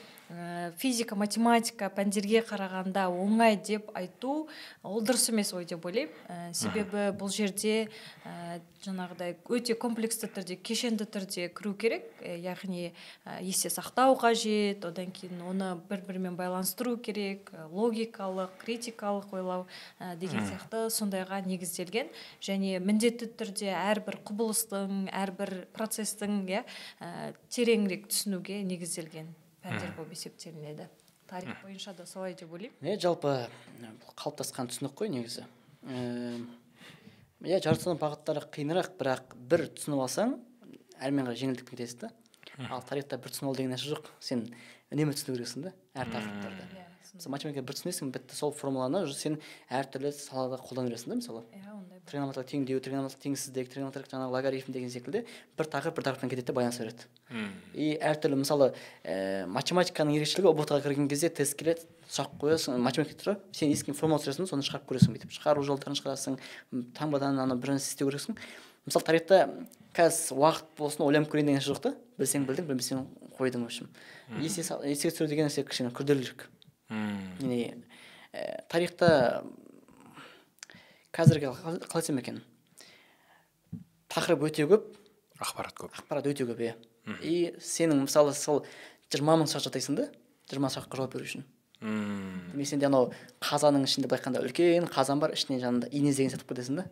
физика, математика пәндерге қарағанда оңай деп айту ол дұрыс емес ой деп ойлаймын. Себебі бұл жерде жаңағыдай өте комплексті түрде, кешенді түрде кіру керек. Яғни есте сақтау қажет, одан кейін оны бір-бірімен байланыстыру керек, логикалық, критикалық ойлау деген сияқты сондайға негізделген. Және міндетті түрде әрбір құбылыстың, әрбір процестің тереңірек түсінуге негізделген пәндер болып есептелінеді. Тарих бойынша да солай деп ойлаймын. Жалпы қалыптасқан түсінік қой негізі. Жаратылыстану бағыттары қиынырақ, бірақ бір түсініп алсаң, әрмен қарай жеңілдікпен кетесіз да. Ал тарихта бір түсініп ал деген нәрсе жоқ. Сен үнемі түсіну керексің да, әр тақырыптарды. Мысалы, математика бір түсінесің, бітті, сол формуланы сен әртүрлі салада қолдана бересің да, мысалы. Тригонометриялық теңдеу, тригонометриялық теңсіздік, тригонометриялық жаңағы логарифм деген секілді бір тақырыптан кетеді, байланыс береді. И әртүрлі, мысалы, математиканың ерекшелігі ұбт-ға кірген кезде тест келеді, сұрақ қоясың, математика тұр, сен ескін формула түсіресің, соны шығарып көресің бүйтіп. Шығару жолдарын шығарасың, таңбадан бірін істеу керексің. Мысалы, тарихта қазір уақыт болсын ойланып көрейін деген жоқ та, білсең білдің, білмесең қойдың, в общем. Еске түсіру деген нәрсе кішкене күрделірек. Тарихта қазіргі қалай айтсам екен, тақырып өте көп, ақпарат өте көп. И сенің мысалы сол 20 мың сұрақ жатайсың да, 20 сұраққа жауап беру үшін. Сенде анау қазанның ішінде былай айтқанда үлкен қазан бар, ішіне жанында инез деген сатып кетесің да,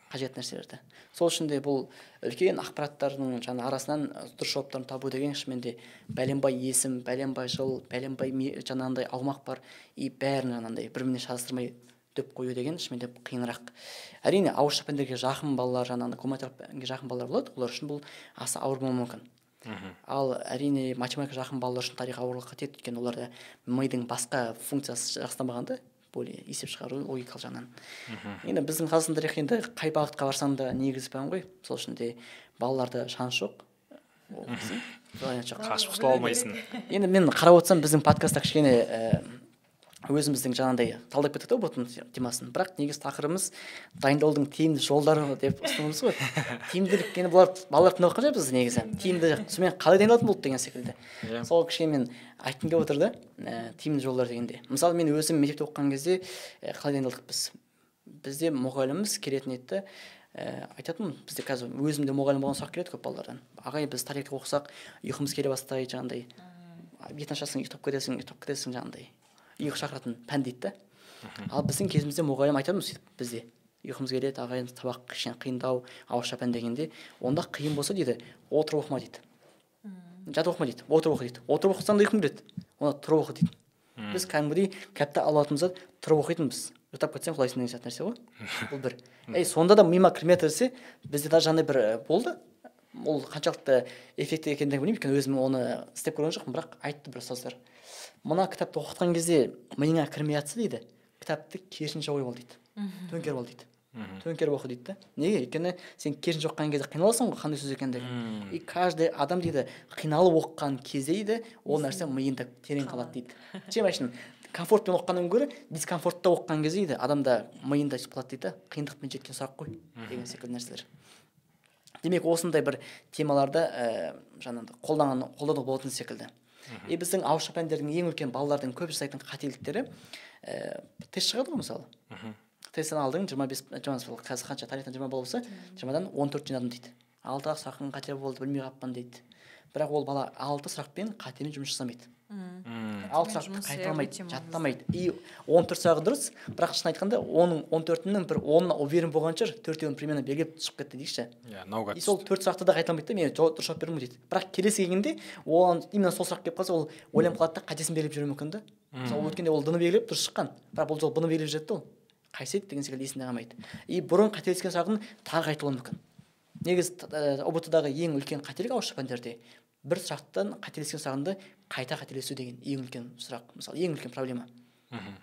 қажет нәрселерді. Сол үшін де бұл үлкен ақпараттардың арасынан дұрыс жауаптарын табу деген шынымен бәленбай есім, бәленбай жыл, бәленбай жаңағындай аумақ бар, и бәрін жаңағындай бір-біріне шатастырмай дөп қою деген шынымен қиынырақ. Әрине ауызша пәндерге жақын балалар, жаңағындай гуманитарлық пәнге жақын балалар болады, олар үшін бұл аса ауыр болуы мүмкін. Ал әрине математика жақын балалар үшін тарих ауырлыққа тиеді, өйткені оларда мидың басқа функциясы жақсанбағанда, более есеп шығару логикалық жағынан. Енді біздің қазақстан тарихы енді қай бағытқа барсаң да негізі пән ғой. Сол үшін де балаларда шанс жоқ. Қашып құтыла алмайсың. Енді мен қарап отырсам біздің подкастта кішкене өзіміздің жаңағындай талдап кеттік та бұның темасын. Бірақ негізі тақырыбымыз дайындаудың тиімді жолдары деп ұсынымыз ғой. Тиімділік, енді бұлар балалар тыңдап жатқан біз негізі. Тиімді, сонымен қалай дайындалатын болды деген секілді. Сол кішкене мен айтқым келіп отыр да, тиімді жолдар дегенде. Мысалы, мен өзім мектепте оқыған кезде қалай дайындалдық біз? Бізде мұғаліміміз келетін еді, айтатын, бізде қазір өзімде мұғалім болған сұрақ келеді көп балалардан. Ағай, біз тарихты оқысақ, ұйқымыз келе бастайды, жаңағындай. Бетін ашасың, ұйықтап кетесің жаңағындай. Ұйқы шақыратын пән дейді да. Ал біздің кезімізде мұғалім айтамыз бізде. Ұйқымыз келеді, ағайын сабақ кішкене қиындау, ауызша пән дегенде, онда қиын болса дейді, отырып оқыма дейді. Жатып оқыма дейді, отырып оқы дейді. Отырып оқысаң да ұйқым келеді, онда тұрып оқы дейді. Біз кәдімгідей кітапты алатынымызда тұрып оқитынбыз. Ұйықтап кетсең құлайсың деген сияқты нәрсе ғой. Бұл бір. Сонда да миыма кірмей тұрса, бізде даже жаңағыдай бір болды. Ол қаншалықты эффектті екендігін білмеймін, өйткені өзім оны істеп көрген жоқпын, бірақ айтты бір ұстаздар. Мына кітапты оқытқан кезде миыңа кірмей жатса дейді, кітапты керісінше ойып ал дейді. Төңкеріп ал дейді. Төңкеріп оқы дейді да. Неге? Өйткені сен керісінше оқыған кезде қиналасың ғой, қандай сөз екендігін. И каждый адам дейді, қиналып оқыған кезде дейді, ол нәрсе миында терең қалады дейді. Чем айтайын, комфортпен оқығаннан гөрі дискомфортта оқыған кезде дейді, адамда миында қалады дейді, қиындықпен жеткен сұрақ қой деген секілді нәрселер. демек осындай бір темаларды жаңағыдай қолдану болатын секілді. Біздің ауызша пәндердің ең үлкен балалардың көп жасайтын қателіктері тест шығады ғой мысалы. Тесттен алдың 25 қазір қанша тарихтан 20 бала болса 20-дан 14 жинадым дейді. 6 сұрақтың қате болды білмей қалыппын дейді. Бірақ ол бала 6 сұрақпен қатемен жұмыс жасамайды. 6 сұрақты қайталамайды, жаттамайды. И 14 сұрағы дұрыс, бірақ шын айтқанда оның 14-інің бір 10-на уверен болған шығар, 4-еуін примерно белгілеп шығып кетті дейікші. И сол 4 сұрақты да қайталамайды да, мен дұрыс жауап бердім дейді. Бірақ келесі келгенде оған именно сол сұрақ келіп қалса, ол ойланып қалады да, қатесін белгілеп жүруі мүмкін да. Мысалы өткенде ол д-ны белгілеп дұрыс шыққан, бірақ бұл жолы б-ны белгілеп жатты ол. Қайсет деген секілді есінде қалмайды. И бұрын қателескен сұрағын тағы қайталауы мүмкін. Негізі ұбт-дағы ең үлкен қателік ауызша пәндерде бір сұрақтан қателескен сұрағында қайта қателесу деген ең үлкен сұрақ, мысалы ең үлкен проблема.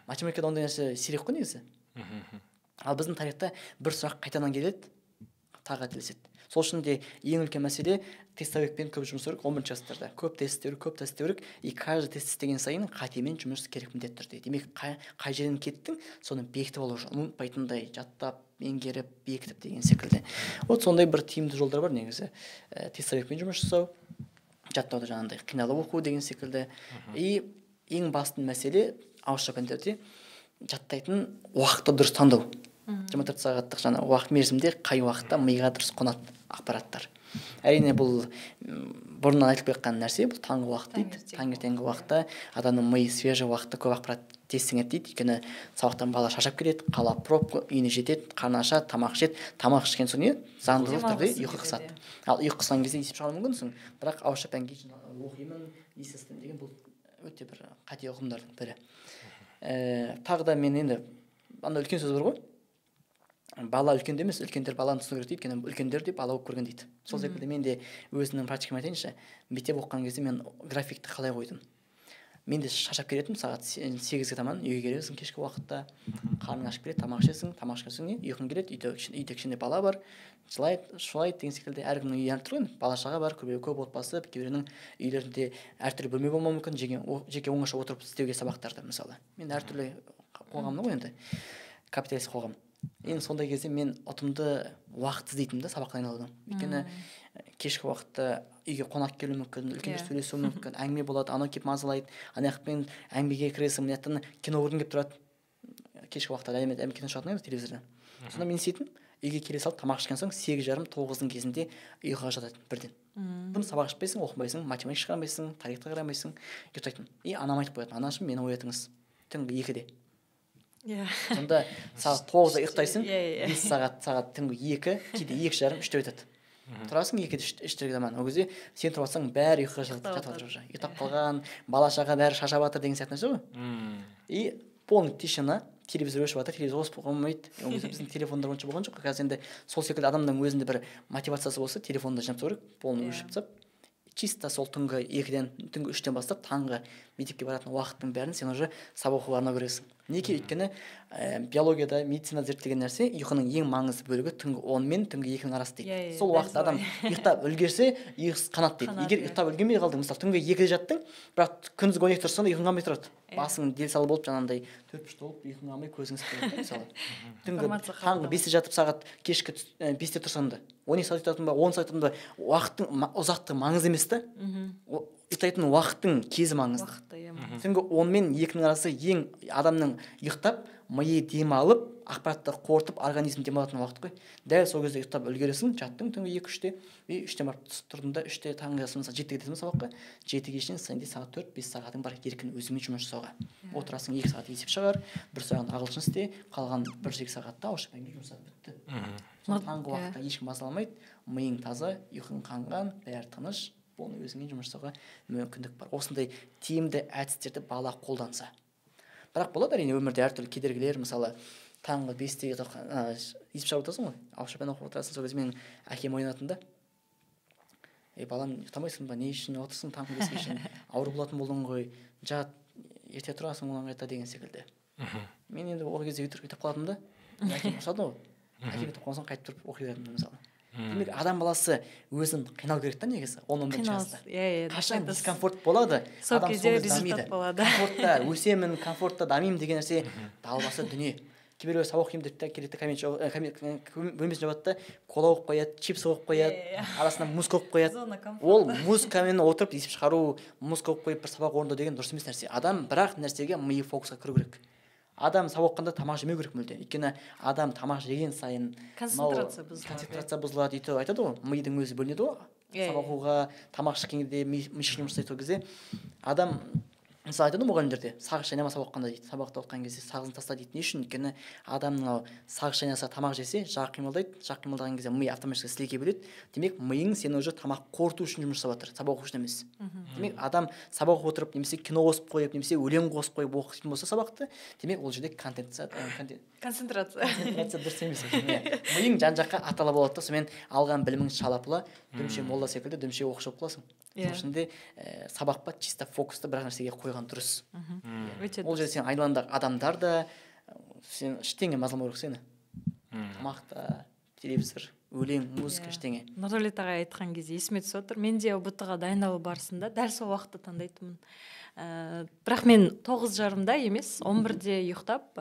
Математикада ондай нәрсе сирек қой негізі. Ал біздің тарихта бір сұрақ қайтадан келеді, тағы қателеседі. Сол үшін де ең үлкен мәселе тестовикпен көп жұмыс керек 11 класстарда. Көп тест істеу керек, и каждый тест істеген сайын қатемен жұмыс керек міндетті түрде. Демек қай жерден кеттің, соны бекітіп алу, ұмытпайтындай жаттап, меңгеріп, бекітіп деген секілді. Вот сондай бір тиімді жолдар бар негізі. Тестовикпен жұмыс жасау, жаттауды жаңағыдай қиналып оқу деген секілді. И ең басты мәселе ауызша пәндерде жаттайтын уақытты дұрыс таңдау. 24 сағаттық жаңа уақыт мерзімде қай уақытта миға дұрыс қонады ақпараттар. Әрине бұл бұрыннан айтылып жатқан нәрсе, бұл таңғы уақыт дейді. Таңертеңгі уақытта адамның миы свежий уақытта көп ақпарат тез сіңеді дейді. Өйткені сабақтан бала шаршап келеді, қала пробка, үйіне жетеді, қарны ашады, тамақ ішеді. Тамақ ішкен соң не? Заңды түрде ұйқы қысады. Ал ұйқы қысқан кезде есеп шығару мүмкінсің, бірақ ауызша пәнге оқимын, естістім деген бұл өте бір қате ұғымдардың бірі. Тағы да мен енді анда үлкен сөз бар ғой. Бала үлкенде емес, үлкендер баланы түсіну керек дейді, өйткені үлкендер де бала болып көрген дейді. Сол секілді мен де өзімнің практикамды айтайыншы. Мектеп оқыған кезде мен графикті қалай қойдым. Мен де шаршап келетінмін, сағат 8-ге таман үйге келесің кешкі уақытта, қарның ашып келеді, тамақ ішесің, тамақ ішкен соң ұйқың келеді, үйде кішкене бала бар, жылайды, шулайды деген секілді. Әркімнің үйі әртүрлі, бала-шаға бар, көп отбасы, кейбіреуінің үйлерінде әртүрлі бөлме болмауы мүмкін, жеке оңаша отырып істеуге сабақтарды мысалы. Мен әртүрлі қоғамның ғой енді, капиталист қоғам. Енді сондай кезде мен ұтымды уақыт іздейтінмін да сабаққа айналудан. Өйткені кешкі уақытта үйге қонақ келуі мүмкін, үлкендер сөйлесуі мүмкін, әңгіме болады, анау келіп мазалайды, ана жақпен әңгімеге кіресің, мына жақтан кино көргің келіп тұрады. Кешкі уақытта әдемі кино шығатын ғой телевизордан. Сонда мен істейтінмін, үйге келе салып тамақ ішкен соң 8:30-9-дың кезінде ұйқыға жататын бірден. Бұны сабақ ішпейсің, оқымайсың, математика қарамайсың, тарихты қарамайсың, ұйықтайтын. И анам айтып қоятын, анашым мені оятыңыз түнгі 2-де. Сонда сағат 9-да ұйықтайсың, 5 сағат түнгі 2, кейде 2:30, 3-те өтеді. Тұрасың 2-3-те таман. Ол кезде сен тұрып алсаң бәрі ұйқыға жатып жатыр уже. Ұйықтап қалған, бала-шаға бәрі шаршап жатыр деген сияқты нәрсе ғой. И полный тишина, телевизор өшіп жатыр, телевизор қосып қоймайды. Ол кезде біздің телефондар онша болған жоқ. Қазір енді сол секілді адамның өзінде бір мотивациясы болса, телефонды жинап тастау керек, полный өшіп тастап. Чисто сол түнгі 2-ден, түнгі 3-тен бастап таңғы мектепке баратын уақыттың бәрін сен уже сабақ оқуға арнау керексің. Неге? Өйткені биологияда, медицинада зерттелген нәрсе, ұйқының ең маңызды бөлігі түнгі 10 мен түнгі 2-ның арасы дейді. Сол уақытта адам ұйықтап үлгерсе, ұйқысы қанат дейді. Егер ұйықтап үлгермей қалдың, мысалы түнгі 2-де жаттың, бірақ күндізгі 12 тұрсаң ұйқың қалмай тұрады. Басың дел сал болып жаңағындай 4-5 толып, ұйқың қалмай көзің ісіп кетеді мысалы. Түнгі таңғы 5-те жатып сағат кешкі 5-те тұрсаң да 12 сағат ұйықтадың ба, 10 сағат ұйықтадың ба, уақыттың ұзақтығы маңызды емес та. Ұйықтайтын уақыттың кезі маңызды. Түнгі 10 мен 2-ның арасы ең адамның ұйықтап, миы демалып, ақпаратты қорытып, организм демалатын уақыт қой. Дәл сол кезде ұйықтап үлгересің, жаттың түнгі 2-3-те, 3-тен барып тұрдың да 3-те таңғы жасың 7-ге кетесің сабаққа. 7-ге шейін сенде сағат 4-5 сағатың бар еркін өзіңмен жұмыс жасауға. Отырасың 2 сағат есеп шығар, 1 сағат ағылшын істе, қалған 1-2 сағатта ауызша пәнге жұмсап бітті. Таңғы уақытта ешкім мазаламайды, миың таза, ұйқың қанған, бәрі тыныш, оны өзіңмен жұмыс жасауға мүмкіндік бар. Осындай тиімді әдістерді бала қолданса. Бірақ болады әрине өмірде әртүрлі кедергілер, мысалы таңғы 5-те есіп шығарып отырсың ғой, ауызша пән оқып отырасың, сол кезде менің әкем ойнатын да. Балам, ұйықтамайсың ба, не үшін отырсың таңғы 5-ге шейін, ауру болатын болдың ғой, жат, ерте тұрасың одан қайта деген секілді. Мен енді ол кезде ұйықтап қалатынмын да, әкем ұрсады ғой, әкем ұйықтап қалған соң қайтып тұрып оқи бердім мысалы. Демек адам баласы өзін қинау керек та негізі 10-11 жаста. Қашан дискомфорт болады, адам сол кезде дамиды. Комфортта өсемін, комфортта дамимын деген нәрсе далбаса дүние. кейбіреулер сабақ оқимын деп келеді бөлмесіне жабады да кола қойып қояды, чипс қойып қояды, арасына музыка қойып қояды. Ол музыкамен отырып есеп шығару, музыка қойып қойып бір сабақ орындау деген дұрыс емес нәрсе. Адам бірақ нәрсеге миы фокусқа кіру керек. Адам сабақ оқығанда тамақ жемеу керек мүлде. Өйткені адам тамақ жеген сайын концентрация бұзылады. Өйтіп айтады ғой, мидың өзі бөлінеді ғой. Сабақ оқуға, тамақ ішкен кезде ми жұмыс жасайды. Сол кезде адам мысалы айтады мұғалімдерде сағыз шайнама сабақ оқығанда дейді, сабақта оқыған кезде сағызын таста дейді. Не үшін? Өйткені адамның сағыз шайнаса тамақ жесе жақ қимылдайды, жақ қимылдаған кезде ми автоматически сілекей бөледі. Демек миың сен уже тамақ қорыту үшін жұмыс жасап жатыр, сабақ оқу үшін емес. Демек адам сабақ оқып отырып немесе кино қосып қойып немесе өлең қосып қойып оқитын болса сабақты, демек ол жерде концентрация дұрыс емес. Миың жан жаққа атала болады да, сонымен алған білімің шалапыла дүмше молда секілді дүмше оқушы болып қаласың. Сол үшін де сабаққа чисто фокусты бір нәрсеге қойған дұрыс. Ол жерде сен айналаңдағы адамдар да сен ештеңе мазаламау керек сені. Тамақ та, телевизор, өлең, музыка, ештеңе. Нұрдәулет ағай айтқан кезде есіме түсіп отыр. Мен де ұбт-ға дайындалу барысында дәл сол уақытты таңдайтынмын. Бірақ мен 9:30-да емес, 11-де ұйықтап,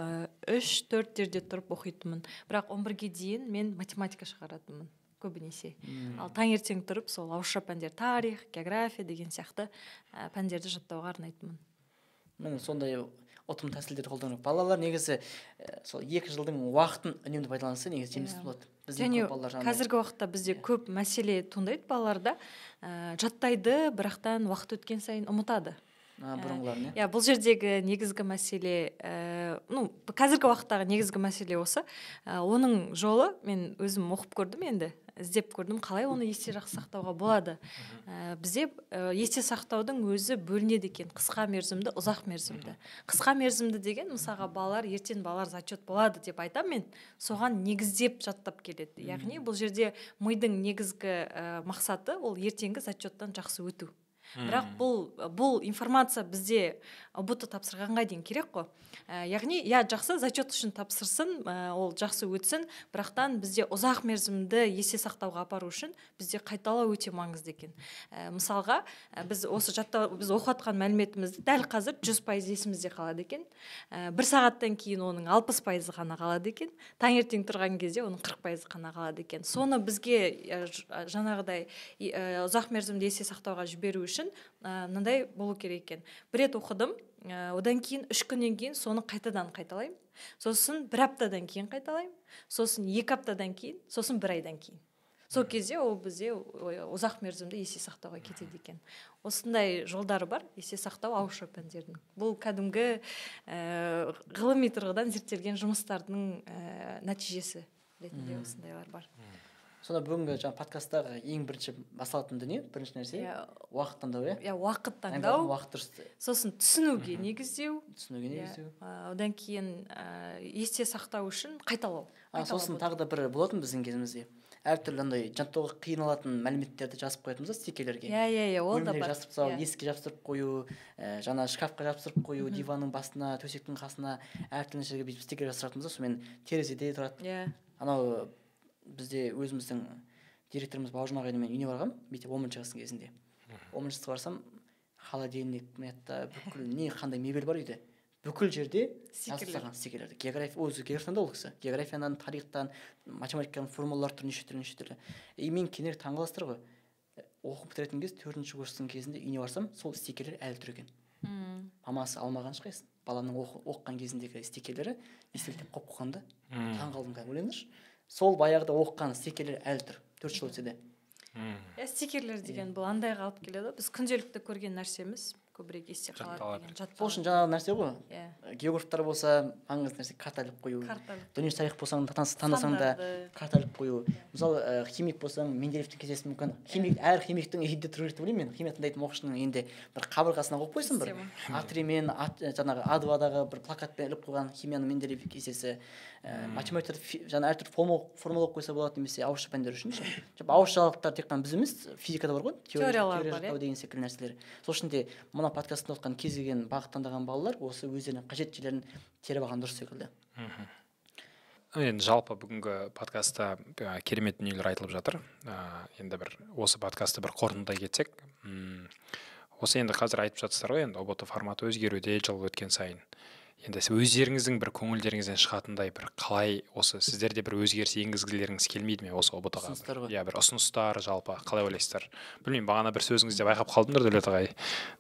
3-4-терде тұрып оқитынмын. Бірақ 11-ге дейін мен математика шығаратынмын көбінесе. Ал таңертең тұрып, сол ауызша пәндер, тарих, география деген сияқты пәндерді жаттауға арнайтынмын. Мен сондай ұтым тәсілдерді қолданып, балалар негізі сол 2 жылдың уақытын үнемді пайдаланса негізі жемісті болады. Және қазіргі уақытта бізде көп мәселе туындайды балаларда. Жаттайды, бірақтан уақыт өткен сайын ұмытады. Бұрынғылар не? Бұл жердегі негізгі мәселе, қазіргі уақыттағы негізгі мәселе осы. Оның жолы мен өзім оқып көрдім енді, іздеп көрдім, қалай оны есте жақсы сақтауға болады. Бізде есте сақтаудың өзі бөлінеді екен, қысқа мерзімді, ұзақ мерзімді. Қысқа мерзімді деген, мысалға балалар ертең балалар зачет болады деп айтам мен, соған негіздеп жаттап келеді. Яғни бұл жерде мидың негізгі мақсаты ол ертеңгі зачеттан жақсы өту. Бірақ бұл информация бізде ұбт тапсырғанға дейін керек қой. Яғни, жақсы зачет үшін тапсырсын, ол жақсы өтсін, бірақтан бізде ұзақ мерзімді есе сақтауға апару үшін бізде қайталау өте маңызды екен. Мысалға, біз оқып жатқан мәліметімізді дәл қазір 100% есімізде қалады екен. 1 сағаттан кейін оның 60% ғана қалады екен. Таңертең тұрған кезде оның 40% ғана қалады екен. Соны бізге жаңағыдай ұзақ мерзімді есе сақтауға жіберу үшін мынандай болу керек екен. Бір рет оқыдым, одан кейін 3 күннен кейін соны қайтадан қайталаймын. Сосын 1 аптадан кейін қайталаймын. Сосын 2 аптадан кейін, сосын 1 айдан кейін. Сол кезде ол бізде ұзақ мерзімді есе сақтауға кетеді екен. Осындай жолдары бар есе сақтау ауызша пәндердің. Бұл кәдімгі ғылыми тұрғыдан зерттелген жұмыстардың нәтижесі ретінде осындайлар бар. Сонда бүгінгі подкасттағы ең бірінші басалатын дүние, бірінші нәрсе уақыт таңдау, уақыт таңдау. Уақыт дұрыс. Сосын түсінуге негіздеу. Одан кейін есте сақтау үшін қайталау. Сосын тағы да бір болатын біздің кезімізде. Әртүрлі андай жаттауға қиналатын мәліметтерді жазып қоятынбыз стикерлерге. Ол да бар. Есікке жабыстырып қою, жаңа шкафқа жабыстырып қою, диванның басына, төсектің қасына әртүрлі жерге бүйтіп стикер жасыратынбыз, сонымен терезеде тұрады. Анау бізде өзіміздің директорымыз Бауыржан ағаймен үйіне барғам, мектеп 10-шы класс кезінде. 10-шы сынып барсам, холодильник, бүкіл не қандай мебель бар үйде. Бүкіл жерде жазылған стикерлерді. Географиядан да ол кісі. Географиядан, тарихтан, математикадан формулалар тұр, неше түрлі. Мен кейінірек таңғаластыр ғой. Оқып бітіретін кез 4-ші курстың кезінде үйіне барсам, сол стикерлер әлі тұр екен. Мамасы алмаған шығайсың. Баланың оқыған кезіндегі стикерлері естеліктеп қойып қойғанда таңғалдым кәдімгі. Ойлаңдаршы. Сол баяғыда оқыған стикерлер әлі тұр. 4 жыл өтсе де. Стикерлер деген бұл андайға алып келеді. Біз күнделікті көрген нәрсеміз көбірек есте қалады деген сол үшін жаңағы нәрсе ғой. Географтар болса маңызды нәрсе карта іліп қою. Дүниежүзілік тарих болсаң таңдасаң да карта іліп қою. Мысалы химик болсаң Менделеевтің кездесуі мүмкін. Әр химиктің үйінде тұру керек деп ойлаймын мен. Химия тыңдайтын оқушының үйінде бір қабырғасына қойып қойсын бір. А3-мен жаңағы А2-дағы бір плакатпен іліп қойған химияның Менделеев кестесі. Математикада жаңа әртүрлі формула қойса болады, немесе ауызша пәндер үшін ше. Ауызшалықтар тек қана біз емес, физикада бар ғой, теория жаттау деген секілді нәрселер. Сол үшін де мына подкастты отқан кез келген бағыт таңдаған балалар осы өздерінің қажет жерлерін теріп алған дұрыс секілді. Енді жалпы бүгінгі подкастта керемет дүниелер айтылып жатыр. Енді бір осы подкастты бір қорытындылай кетсек, осы енді қазір айтып жатсыздар ғой, енді ұбт форматы өзгеруде жыл өткен сайын. енді өздеріңіздің бір көңілдеріңізден шығатындай бір қалай осы сіздерде бір өзгеріс енгізгілеріңіз келмейді ме осы ұбт-ға? Ұсыныстар ғой. Иә, бір ұсыныстар жалпы қалай ойлайсыздар? Білмеймін, бағана бір сөзіңізде байқап қалдым Нұрдәулет ағай.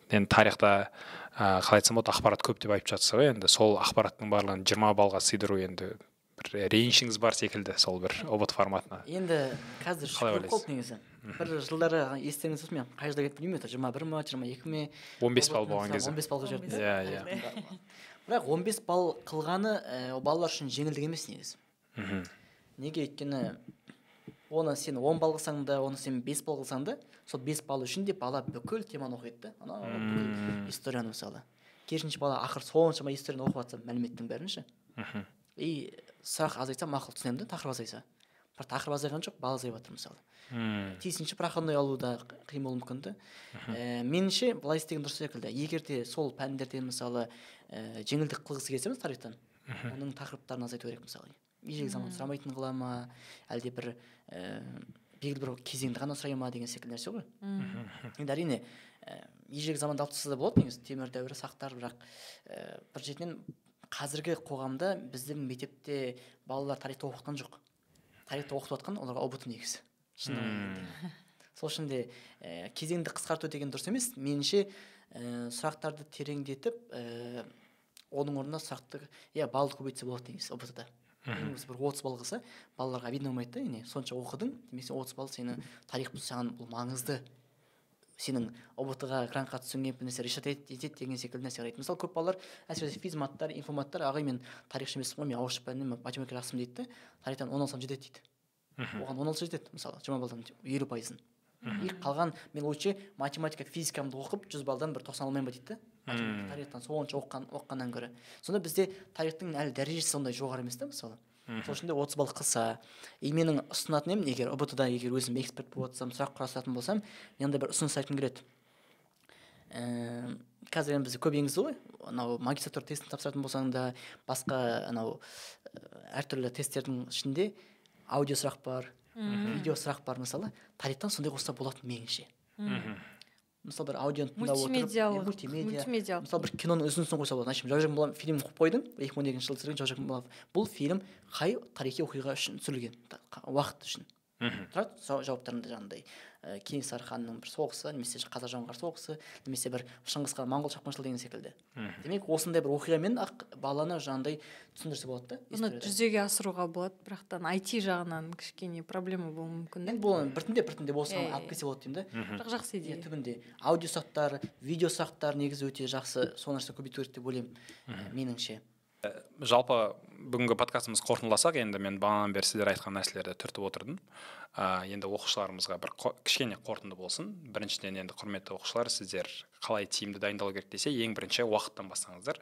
Енді тарихта қалай айтсам болады, ақпарат көп деп айтып жатсыз ғой, енді сол ақпараттың барлығын 20 балға сыйдыру енді бір рейншіңіз бар секілді сол бір ұбт форматына. Енді қазір шүкір болды негізі. Бір жылдары естеріңіз болсын, мен қай жылда кетіп білмеймін, 21 ма, 22 ме? 15 балл болған кезде. 15 балға жүрді. Иә. Бірақ 15 балл қылғаны балалар үшін жеңілдік емес негізі. Неге? Өйткені оны сен 10 балл қылсаң да, оны сен 5 балл қылсаң да, сол 5 балл үшін де бала бүкіл теманы оқиды да. Ана бүкіл историяны мысалы. Керісінше бала ақыр соншама историяны оқып жатса, мәліметтің бәрін ше. И сұрақ азайса мақұл түсінемін да, тақырып азайса. Бірақ тақырып азайған жоқ, бал азайып жатыр мысалы. Тиісінше проходной алу да қиын болуы мүмкін да. Меніңше былай істеген дұрыс секілді. Егер де сол пәндерден мысалы жеңілдік қылғысы келсе тарихтан, оның тақырыптарын азайту керек мысалы. Ежелгі заман сұрамайтын қыла ма, әлде бір белгілі бір кезеңді ғана сұрай ма деген секілді нәрсе ғой. Енді әрине ежелгі заманда алып тастаса да болады негізі, темір дәуірі сақтар, бірақ бір жетінен қазіргі қоғамда біздің мектепте балалар тарихты оқытқан жоқ. Тарихты оқытып жатқан оларға ұбт негізі. Сол үшін де кезеңді қысқарту деген дұрыс емес. Меніңше сұрақтарды тереңдетіп, оның орнына сұрақты балды көбейтсе болады негізі ұбт-да. Бір 30 балл қылса, балаларға обидно болмайды да, сонша оқыдың, демесе 30 балл сені тарих саған бұл маңызды. Сенің ұбт-ға грантқа түсуіңе бір нәрсе решат етеді деген секілді нәрсе қарайды. Мысалы, көп балалар әсіресе физматтар, информаттар, ағай мен тарихшы емеспін ғой, мен ауызша пәнінен математика жақсымын дейді да, тарихтан 10 алсам жетеді дейді. Оған 10 алса жетеді, мысалы, 20 балдан 50%. И қалған мен ойша математика, физикамды оқып 100 балдан бір 90 алмаймын ба дейді да. Тарихтан сонша оққаннан гөрі. Сонда бізде тарихтың әлі дәрежесі сондай жоғары емес та, мысалы. Сол үшін де 30 балл қылса, менің ұсынатын едім, егер ұбт-да егер өзім эксперт болып отырсам, сұрақ құрастыратын болсам, менде бір ұсыныс айтқым келеді. Қазір енді бізде көп енгізді ғой, анау магистратура тестін тапсыратын болсаң да, басқа анау әртүрлі тесттердің ішінде аудио сұрақ бар, видео сұрақ бар, мысалы, тарихтан сондай қосса болады меніңше. Мысалы бір аудионы тыңдап отырып, мультимедиа. Мысалы бір киноның үзіндісін қойса болады. Жау жағын балам фильм қойып қойдым, 2012 жылы түсірген Жау жағын балам. Бұл фильм қай тарихи оқиға үшін түсірілген, уақыт үшін. Тұрады жауаптарында жаңағыдай Кенесары ханның бір соғысы, немесе қазақ жауынгар соғысы, немесе бір Шыңғыс хан моңғол шапқыншылығы деген секілді. Демек осындай бір оқиғамен ақ баланы жаңағыдай түсіндірсе болады да. Оны жүзеге асыруға болады, бірақтан IT жағынан кішкене проблема болуы мүмкін. Енді бұл біртіндеп осыған алып келсе болады деймін да. Бірақ жақсы идея. Түбінде аудио сұрақтар, видео сұрақтар негізі өте жақсы, сол нәрсе көбейту керек деп ойлаймын, меніңше. Жалпы бүгінгі подкастымыз қорытындыласақ, енді мен бағанан бері сіздер айтқан нәрселерді түртіп отырдым. Енді оқушыларымызға бір кішкене қорытынды болсын. Біріншіден енді құрметті оқушылар, сіздер қалай тиімді дайындалу керек десе, ең бірінші уақыттан бастаңыздар.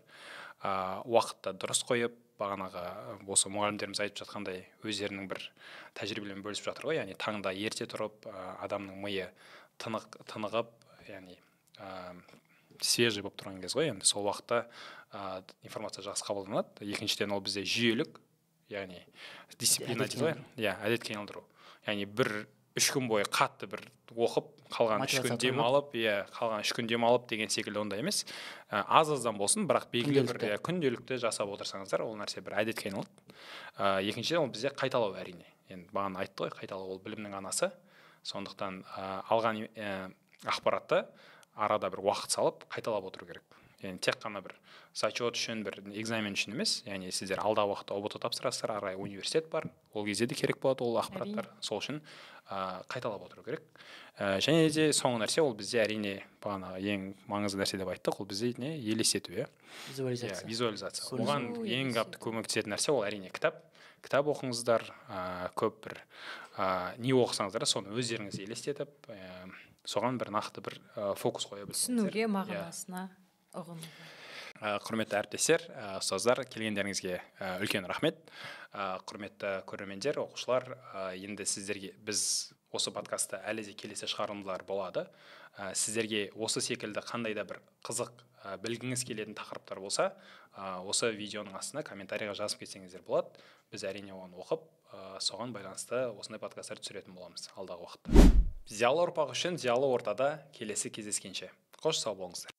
Уақытты дұрыс қойып, бағанағы осы мұғалімдеріміз айтып жатқандай өздерінің бір тәжірибелерімен бөлісіп жатыр ғой, яғни таңда ерте тұрып, адамның миы тынығып, яғни свежий болып тұрған кез ғой, енді сол уақытта информация жақсы қабылданады. Екіншіден ол бізде жүйелік, яғни дисциплина дейді ғой, әдетке айналдыру. Яғни 3 күн бойы қатты бір оқып, қалған 3 күн демалып, қалған 3 күн демалып деген секілді ондай емес. Аз-аздан болсын, бірақ белгілі бір күнделікті жасап отырсаңыздар, ол нәрсе бір әдетке айналады. Екіншіден ол бізде қайталау әрине. Енді бағана айтты ғой, қайталау ол білімнің анасы. Сондықтан алған ақпаратты арада бір уақыт салып қайталап отыру керек. Яғни тек қана бір зачет үшін, бір экзамен үшін емес, яғни сіздер алдағы уақытта ұбт тапсырасыздар, арай университет бар, ол кезде де керек болады ол ақпараттар, сол үшін қайталап отыру керек. Және де соңғы нәрсе ол бізде әрине бағана ең маңызды нәрсе деп айттық, ол бізде елестету, визуализация. Оған ең қатты көмектесетін нәрсе ол әрине кітап оқыңыздар, көп бір не оқысаңыздар, соны өздеріңіз елестетіп, соған бір нақты бір фокус қоя білсеңіздер. Түсінуге, мағынасына ұғынуға. Құрметті әріптестер, ұстаздар, келгендеріңізге үлкен рахмет. Құрметті көрермендер, оқушылар, енді сіздерге біз осы подкастта әлі де келесі шығарылымдар болады. Сіздерге осы секілді қандай да бір қызық білгіңіз келетін тақырыптар болса, осы видеоның астына комментарийға жазып кетсеңіздер болады. Біз әрине оны оқып, соған байланысты осындай подкасттар түсіретін боламыз алдағы уақытта. Зиялы ұрпақ үшін зиялы ортада келесі кездескенше. Қош сау болыңыздар.